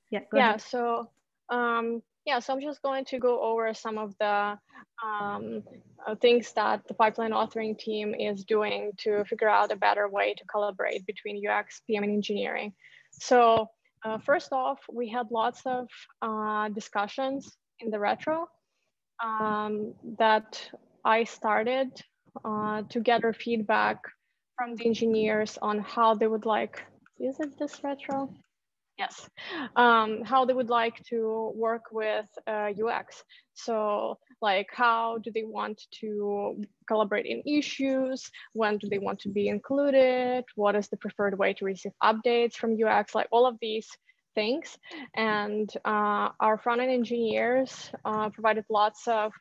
Yeah, go ahead. So so I'm just going to go over some of the things that the pipeline authoring team is doing to figure out a better way to collaborate between UX, PM, and engineering. So first off, we had lots of discussions in the retro that I started to gather feedback from the engineers on how they would like, is it this retro? Yes, how they would like to work with UX. So like, how do they want to collaborate in issues? When do they want to be included? What is the preferred way to receive updates from UX? Like all of these things. And our front-end engineers provided lots of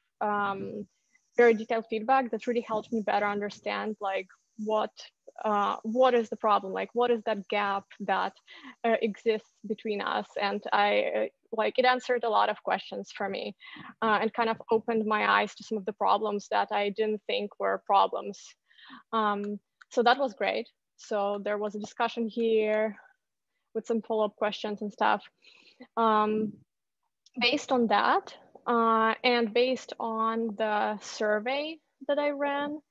very detailed feedback that really helped me better understand like what is the problem, like what is that gap that exists between us. And I like it answered a lot of questions for me and kind of opened my eyes to some of the problems that I didn't think were problems. So that was great. So there was a discussion here with some follow-up questions and stuff. Based on that and based on the survey that I ran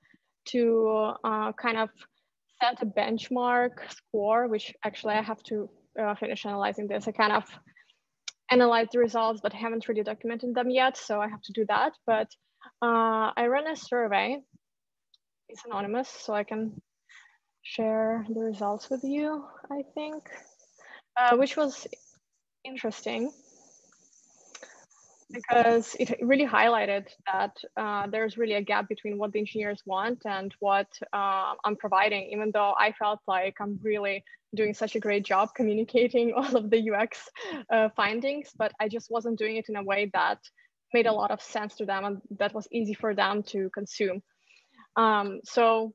to kind of set a benchmark score, which actually I have to finish analyzing this. I kind of analyzed the results, but haven't really documented them yet. So I have to do that. But I ran a survey. It's anonymous, so I can share the results with you, I think, which was interesting because it really highlighted that there's really a gap between what the engineers want and what I'm providing, even though I felt like I'm really doing such a great job communicating all of the UX findings, but I just wasn't doing it in a way that made a lot of sense to them and that was easy for them to consume. So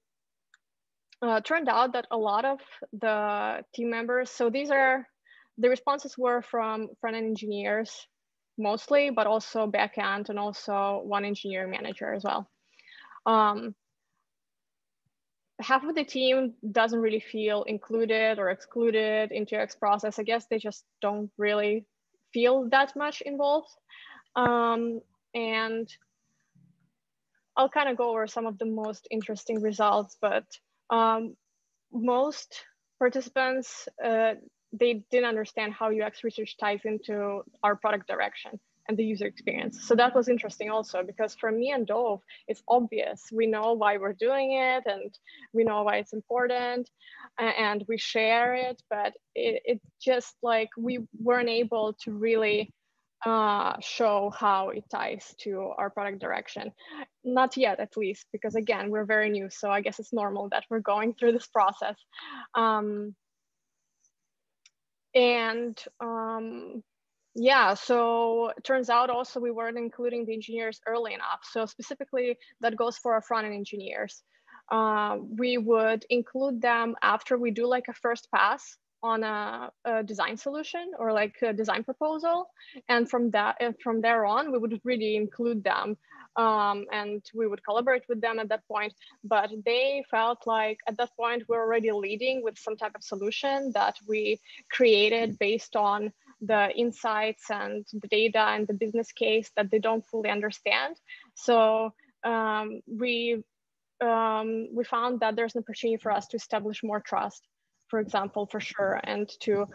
turned out that a lot of the team members, so these are, the responses were from front-end engineers, mostly, but also backend and also one engineering manager as well. Half of the team doesn't really feel included or excluded into UX process. I guess they just don't really feel that much involved. And I'll kind of go over some of the most interesting results, but most participants, they didn't understand how UX research ties into our product direction and the user experience. So that was interesting also, because for me and Dove, it's obvious. We know why we're doing it and we know why it's important and we share it, but it just like, we weren't able to really show how it ties to our product direction. Not yet, at least, because again, we're very new. So I guess it's normal that we're going through this process. Yeah, so it turns out also we weren't including the engineers early enough. So specifically that goes for our front-end engineers. We would include them after we do like a first pass on a design solution or like a design proposal. And from there on, we would really include them and we would collaborate with them at that point. But they felt like at that point, we're already leading with some type of solution that we created based on the insights and the data and the business case that they don't fully understand. So we found that there's an opportunity for us to establish more trust, for example, for sure, and to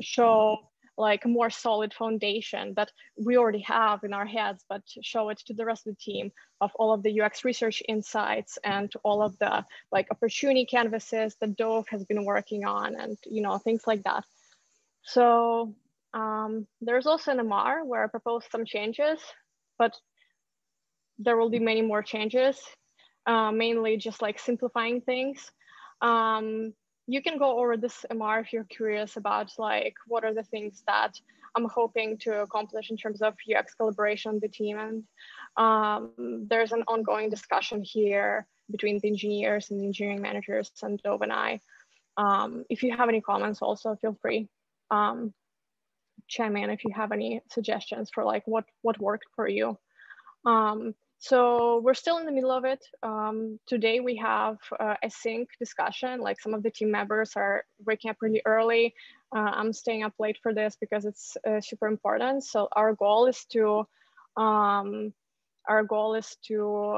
show like a more solid foundation that we already have in our heads, but show it to the rest of the team of all of the UX research insights and all of the like opportunity canvases that Dove has been working on and, you know, things like that. So there's also an MR where I proposed some changes, but there will be many more changes, mainly just like simplifying things. You can go over this MR if you're curious about like what are the things that I'm hoping to accomplish in terms of UX collaboration with the team. And there's an ongoing discussion here between the engineers and the engineering managers and Dove and I. If you have any comments also, feel free. Chime in if you have any suggestions for like what worked for you. So we're still in the middle of it. Today we have a sync discussion, like some of the team members are waking up really early. I'm staying up late for this because it's super important. So our goal is to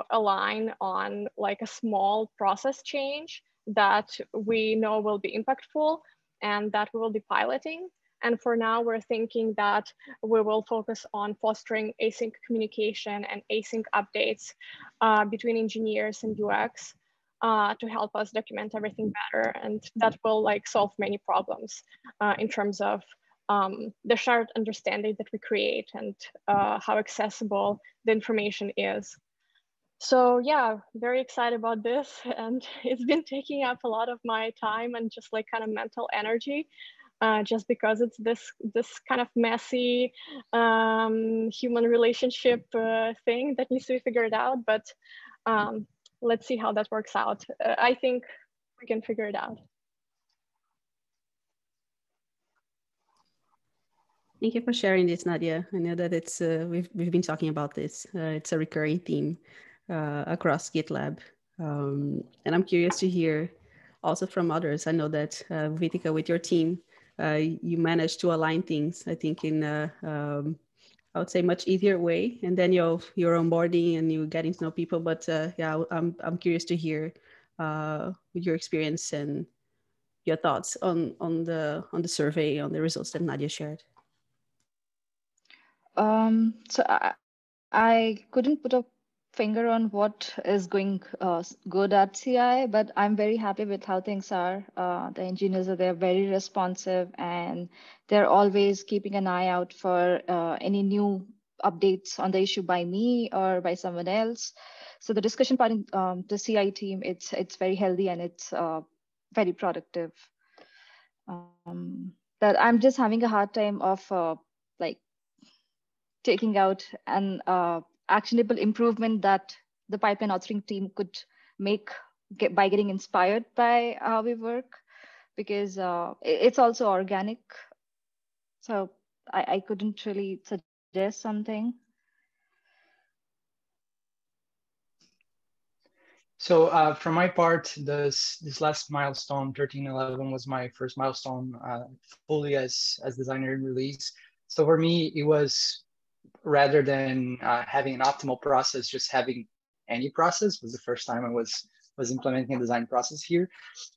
align on like a small process change that we know will be impactful and that we will be piloting. And for now, we're thinking that we will focus on fostering async communication and async updates between engineers and UX to help us document everything better. And that will like solve many problems in terms of the shared understanding that we create and how accessible the information is. So yeah, very excited about this. And it's been taking up a lot of my time and just like kind of mental energy. Just because it's this kind of messy human relationship thing that needs to be figured out. But let's see how that works out. I think we can figure it out. Thank you for sharing this, Nadia. I know that it's we've been talking about this. It's a recurring theme across GitLab, and I'm curious to hear also from others. I know that Vitika, with your team, you managed to align things, I think, in I would say much easier way, and then you're onboarding and you're getting to know people. But yeah, I'm curious to hear with your experience and your thoughts on the survey, on the results that Nadia shared. I couldn't put a finger on what is going good at CI, but I'm very happy with how things are. The engineers are there, very responsive, and they're always keeping an eye out for any new updates on the issue by me or by someone else. So the discussion part in the CI team, it's very healthy and it's very productive. That I'm just having a hard time of like taking out an actionable improvement that the pipeline authoring team could make by getting inspired by how we work, because it's also organic. So I couldn't really suggest something. So from my part, this last milestone, 1311, was my first milestone fully as designer in release. So for me, it was, rather than having an optimal process, just having any process. Was the first time I was implementing a design process here.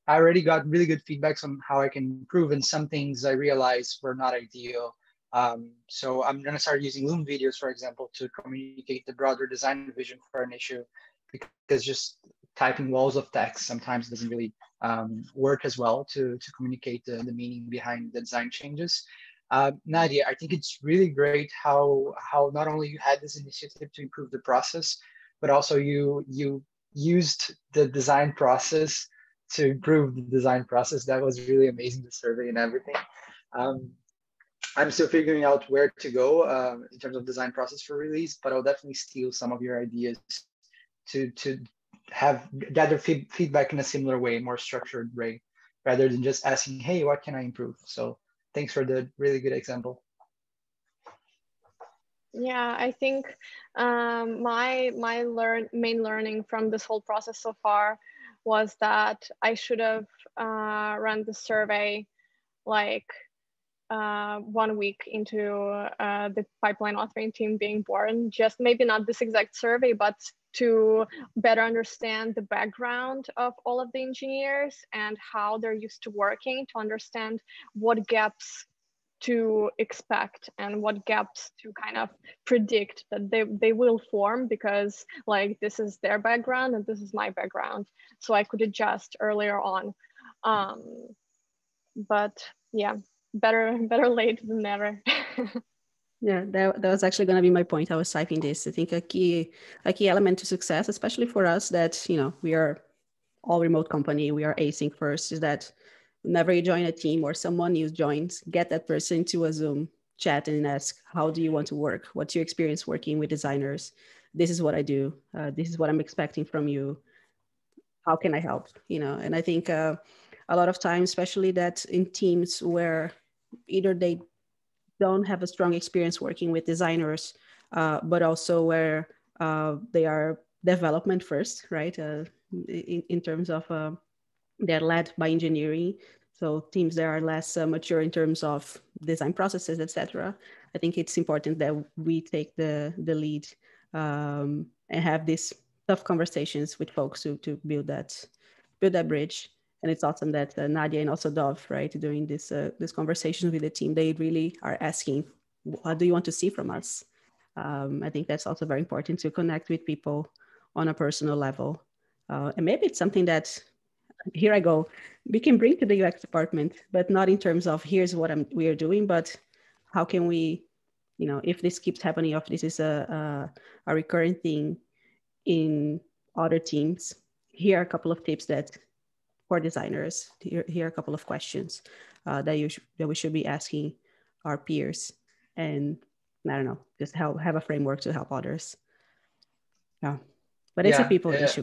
I already got really good feedbacks on how I can improve, and some things I realized were not ideal. So I'm gonna start using Loom videos, for example, to communicate the broader design vision for an issue, because just typing walls of text sometimes doesn't really work as well to communicate the meaning behind the design changes. Nadia, I think it's really great how not only you had this initiative to improve the process, but also you used the design process to improve the design process. That was really amazing, the survey and everything. I'm still figuring out where to go in terms of design process for release, but I'll definitely steal some of your ideas to gather feedback in a similar way, more structured way, rather than just asking, hey, what can I improve? So thanks for the really good example. Yeah, I think my main learning from this whole process so far was that I should have run the survey like 1 week into the pipeline authoring team being born. Just maybe not this exact survey, but to better understand the background of all of the engineers and how they're used to working, to understand what gaps to expect and what gaps to kind of predict that they will form, because like this is their background and this is my background, so I could adjust earlier on. But yeah, better late than never. Yeah, that was actually going to be my point. I was typing this. I think a key element to success, especially for us that, we are all remote company, we are async first, is that whenever you join a team or someone new joins, get that person to a Zoom chat and ask, how do you want to work? What's your experience working with designers? This is what I do. This is what I'm expecting from you. How can I help? And I think a lot of times, especially that in teams where either they don't have a strong experience working with designers, but also where they are development first, right? In terms of they're led by engineering. So teams that are less mature in terms of design processes, etc. I think it's important that we take the lead and have these tough conversations with folks to build that bridge. And it's awesome that Nadia and also Dov, right, doing this conversations with the team, they really are asking, what do you want to see from us? I think that's also very important to connect with people on a personal level. And maybe it's something that, here I go, we can bring to the UX department, but not in terms of here's what we are doing, but how can we, if this keeps happening, if this is a recurring thing in other teams, here are a couple of tips that for designers, here are a couple of questions that we should be asking our peers, and I don't know, just have a framework to help others. Yeah, but it's a people issue.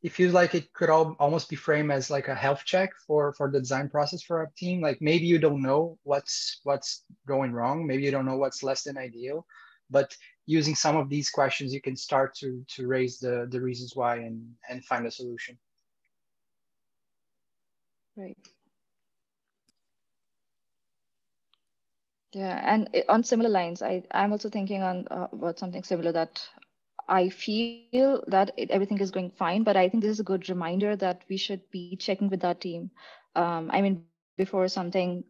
It feels like it could almost be framed as like a health check for the design process for a team. Like maybe you don't know what's going wrong, maybe you don't know what's less than ideal, but using some of these questions, you can start to raise the reasons why and find a solution. Right. Yeah, and on similar lines, I'm also thinking on about something similar, that I feel that everything is going fine, but I think this is a good reminder that we should be checking with our team. I mean, before something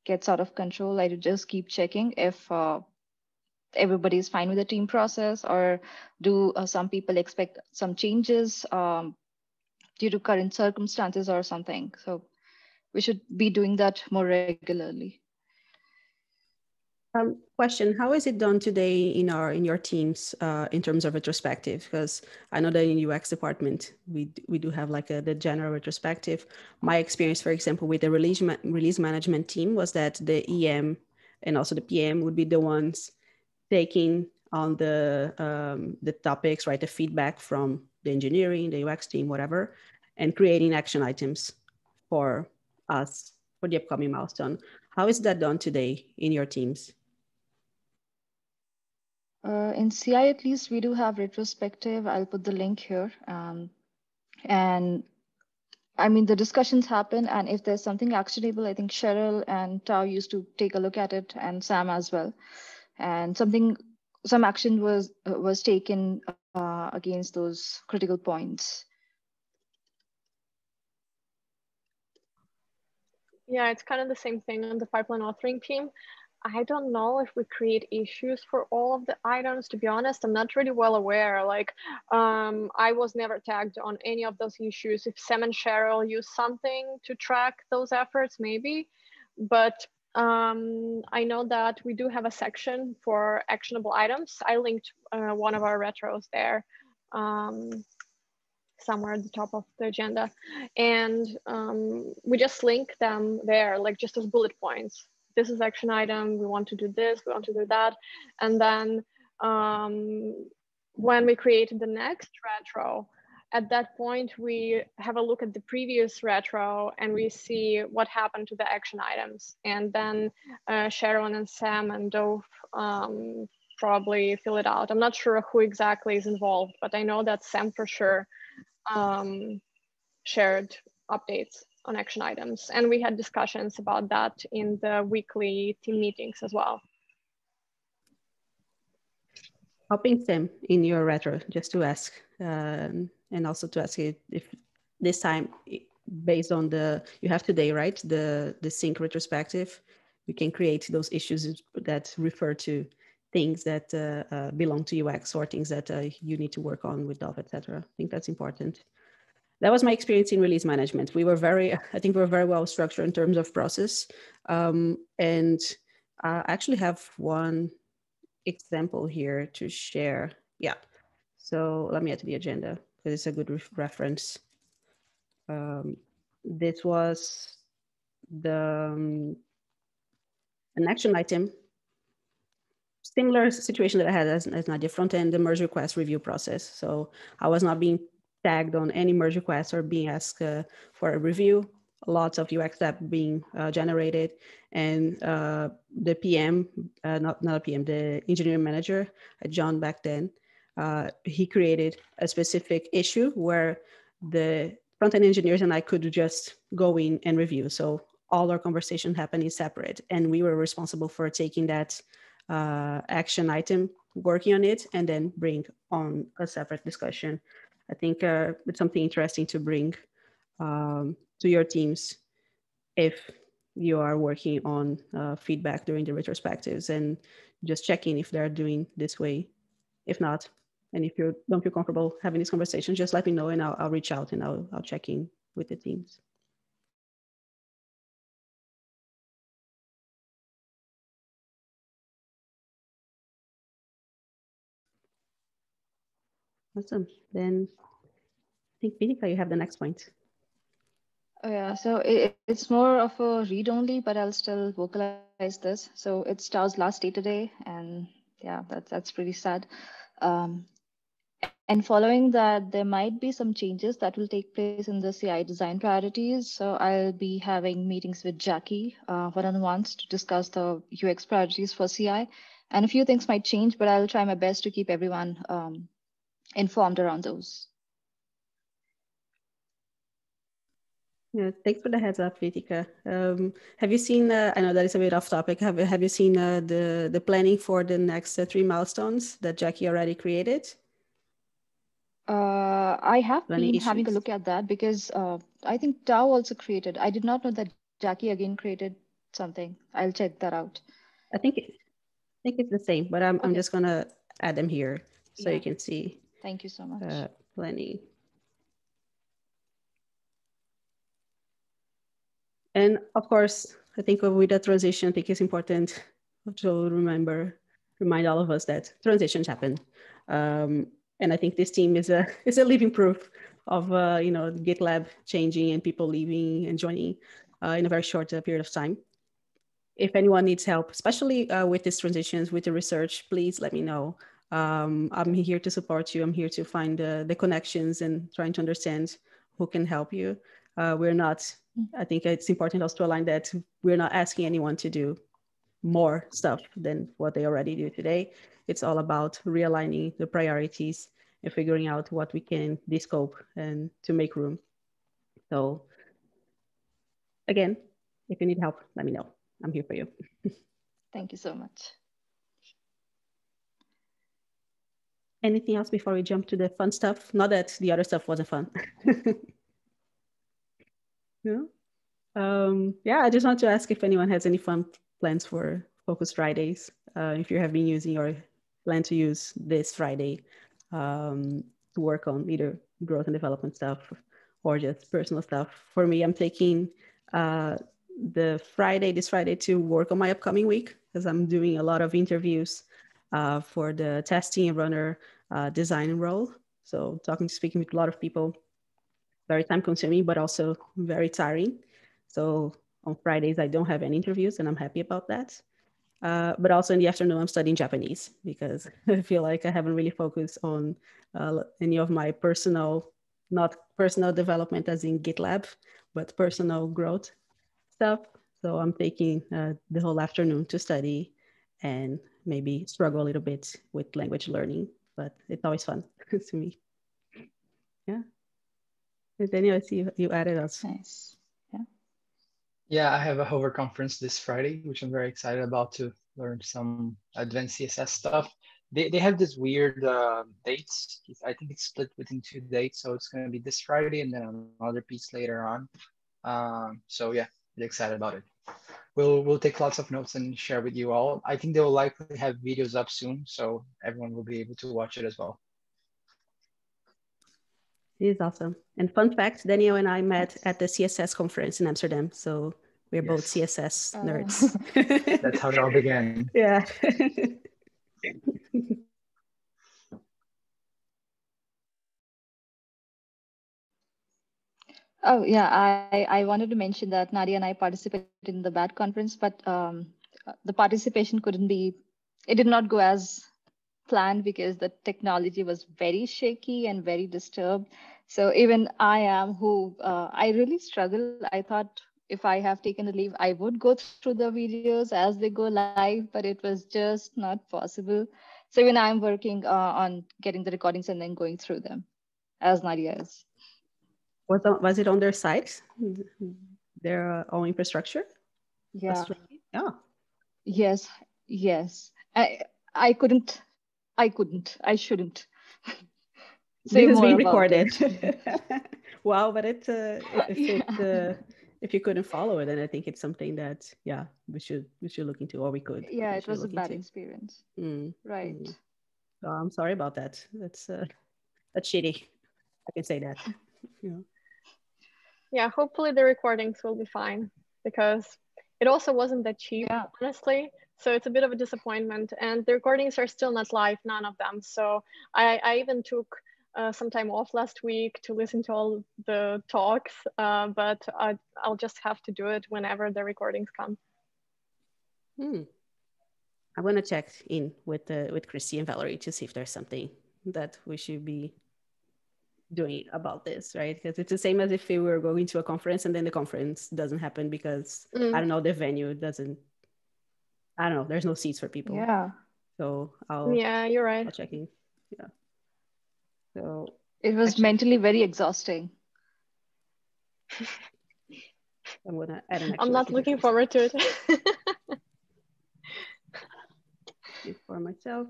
gets out of control, I would just keep checking if everybody's fine with the team process, or do some people expect some changes due to current circumstances or something. So we should be doing that more regularly. Question: how is it done today in your teams in terms of retrospective? Because I know that in UX department we do have like the general retrospective. My experience, for example, with the release management team was that the EM and also the PM would be the ones taking on the topics, right? The feedback from the engineering, the UX team, whatever, and creating action items for us for the upcoming milestone. How is that done today in your teams? In CI, at least, we do have retrospective. I'll put the link here. And I mean, the discussions happen, and if there's something actionable, I think Cheryl and Tao used to take a look at it, and Sam as well. And some action was taken against those critical points. Yeah, it's kind of the same thing on the pipeline authoring team. I don't know if we create issues for all of the items, to be honest. I'm not really well aware. Like, I was never tagged on any of those issues. If Sam and Cheryl use something to track those efforts, maybe. But I know that we do have a section for actionable items. I linked one of our retros there. Somewhere at the top of the agenda, and we just link them there, like just as bullet points. This is action item, we want to do this, we want to do that. And then when we create the next retro, at that point we have a look at the previous retro and we see what happened to the action items. And then Sharon and Sam and Dove probably fill it out. I'm not sure who exactly is involved, but I know that Sam for sure shared updates on action items. And we had discussions about that in the weekly team meetings as well. Helping Sam in your retro, just to ask, and also to ask if this time, based on you have today, right? The sync retrospective, you can create those issues that refer to things that belong to UX or things that you need to work on with Dove, etc. I think that's important. That was my experience in release management. I think we were very well structured in terms of process. And I actually have one example here to share. Yeah. So let me add to the agenda because it's a good reference. This was an action item, similar situation that I had as Nadia, front end, the merge request review process. So I was not being tagged on any merge requests or being asked for a review. lots of UX app being generated, and the PM, not a PM, the engineering manager, John back then, he created a specific issue where the front-end engineers and I could just go in and review. So all our conversation happening separate, and we were responsible for taking that action item, working on it, and then bring on a separate discussion. I think it's something interesting to bring to your teams if you are working on feedback during the retrospectives, and just checking if they're doing this way. If not, and if you don't feel comfortable having this conversation, just let me know, and I'll reach out and I'll check in with the teams. Awesome. Then I think, Vinika, you have the next point. Oh, yeah, so it's more of a read only, but I'll still vocalize this. So it's Tao's last day today, and yeah, that's pretty sad. Um, and following that, there might be some changes that will take place in the CI design priorities. So I'll be having meetings with Jackie one-on-ones to discuss the UX priorities for CI. And a few things might change, but I'll try my best to keep everyone informed around those. Yeah, thanks for the heads up, Vitika. Have you seen? I know that is a bit off topic. Have you seen the planning for the next 3 milestones that Jackie already created? I have Planning been having a issues. look at that because I think Tao also created. I did not know that Jackie again created something. I'll check that out. I think it's the same, but I'm Okay. just gonna add them here so Yeah. you can see. Thank you so much. Planning. And of course, I think with that transition, I think it's important to remind all of us that transitions happen. And I think this team is a is a living proof of GitLab changing and people leaving and joining in a very short period of time. If anyone needs help, especially with these transitions, with the research, please let me know. I'm here to support you. I'm here to find the connections and trying to understand who can help you. We're not, I think it's important also to align that we're not asking anyone to do more stuff than what they already do today. It's all about realigning the priorities and figuring out what we can descope and to make room. So again, if you need help, let me know. I'm here for you. Thank you so much. Anything else before we jump to the fun stuff? Not that the other stuff wasn't fun. No? Yeah, I just want to ask if anyone has any fun plans for Focus Fridays. If you have been using or plan to use this Friday to work on either growth and development stuff or just personal stuff. For me, I'm taking this Friday to work on my upcoming week because I'm doing a lot of interviews for the testing and runner design role. So speaking with a lot of people, very time consuming, but also very tiring. So on Fridays, I don't have any interviews and I'm happy about that. But also in the afternoon, I'm studying Japanese because I feel like I haven't really focused on any of my not personal development as in GitLab, but personal growth stuff. So I'm taking the whole afternoon to study and maybe struggle a little bit with language learning, but it's always fun to me. Yeah. Daniel, I see you added us. Nice. Yeah. Yeah, I have a Hover conference this Friday, which I'm very excited about to learn some advanced CSS stuff. They have this weird dates. I think it's split within 2 dates, so it's going to be this Friday and then another piece later on. So yeah, really excited about it. We'll take lots of notes and share with you all. I think they will likely have videos up soon, so everyone will be able to watch it as well. It is awesome. And fun fact, Daniel and I met at the CSS conference in Amsterdam. So we're both CSS nerds. That's how it all began. Yeah. Oh, yeah. I wanted to mention that Nadia and I participated in the BAT conference, but the participation it did not go as planned because the technology was very shaky and very disturbed. So even I really struggled. I thought if I have taken a leave, I would go through the videos as they go live, but it was just not possible. So even I'm working on getting the recordings and then going through them as Nadia is. Was it on their site? Their own infrastructure? Yeah. Yeah. Yes. Yes. I couldn't. I shouldn't say This is more being about recorded. it. Wow, but Yeah. if you couldn't follow it, then I think it's something that we should look into, or Yeah, we it should was a look bad into. experience. Mm, Right. mm. Oh, I'm sorry about that. That's shitty. I can say that. Yeah. Yeah, hopefully the recordings will be fine, because it also wasn't that cheap, Yeah. honestly. So it's a bit of a disappointment. And the recordings are still not live, none of them. So I even took some time off last week to listen to all the talks, but I'll just have to do it whenever the recordings come. Hmm. I'm gonna check in with Christy and Valerie to see if there's something that we should be doing about this, right? Because it's the same as if we were going to a conference and then the conference doesn't happen because I don't know, the venue doesn't. I don't know. There's no seats for people, Yeah. so Yeah, you're right. I'll check in. Yeah. So It was actually, mentally very exhausting. I'm gonna add an I'm extra not looking interview forward to it. for myself.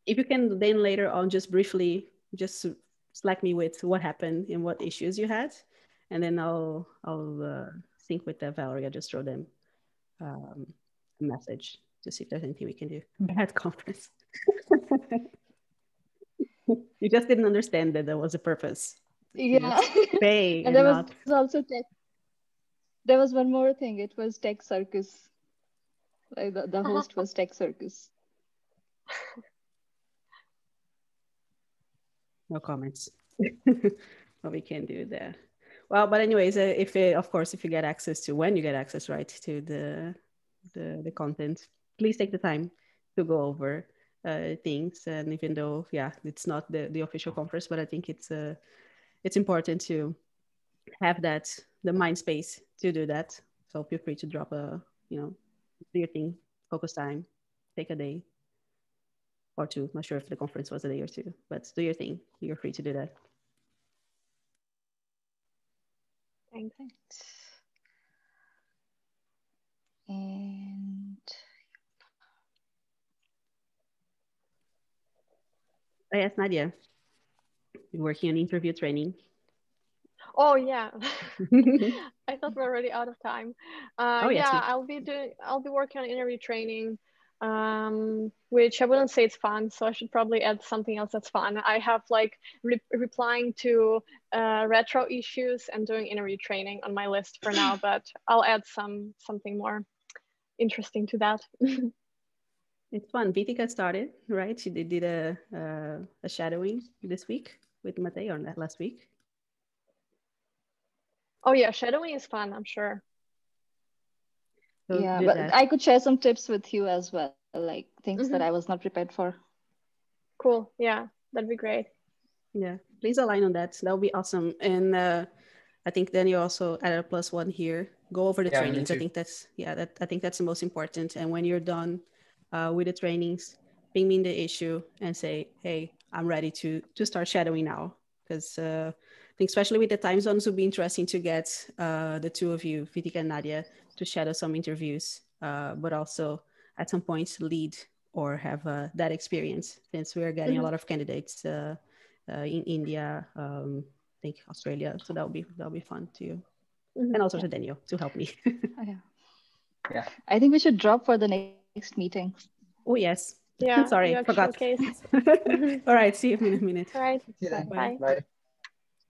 If you can then later on just briefly just slack me with what happened and what issues you had, and then I'll sync with Valerie. I'll just throw them a message to see if there's anything we can do. Bad conference. You just didn't understand that there was a purpose to Yeah. just pay And and there was not. also tech. There was one more thing. It was Tech Circus. Like the host was Tech Circus. No comments. What we can do there. Well, but anyways, if of course, if you get access to, when you get access, right, to the content, please take the time to go over things. And even though, yeah, it's not the official conference, but I think it's important to have that the mind space to do that. So feel free to drop do your thing, focus time, take a day or two. Not sure if the conference was a day or two, but do your thing. You're free to do that. Thanks. And I asked Nadia, you're working on interview training. Oh yeah, I thought we're already out of time. Oh yes, Yeah, I'll be working on interview training, which I wouldn't say it's fun, so I should probably add something else that's fun. I have like replying to retro issues and doing interview training on my list for now, but I'll add something more interesting to that. it's fun. Vitika started, right? She did a shadowing this week with Mate, or last week. Oh yeah, shadowing is fun, I'm sure. So yeah, do but that. I could share some tips with you as well, like things that I was not prepared for. Cool. Yeah, that'd be great. Yeah, please align on that. That would be awesome. And I think then you also added a +1 here. Go over the Yeah, me trainings. I too. think I think that's the most important. And when you're done with the trainings, ping me in the issue and say, hey, I'm ready to start shadowing now. Because I think especially with the time zones, it would be interesting to get the two of you, Vitika and Nadia, to shadow some interviews, but also at some point lead or have that experience, since we're getting a lot of candidates in India, I think Australia. So that'll be fun too, and also Yeah. to Daniel to help me. Oh, yeah. Yeah. I think we should drop for the next meeting. Oh yes, Yeah, you sorry, have forgot. showcase. All right, see you in a minute. All right. See you then. Bye. Bye. Bye.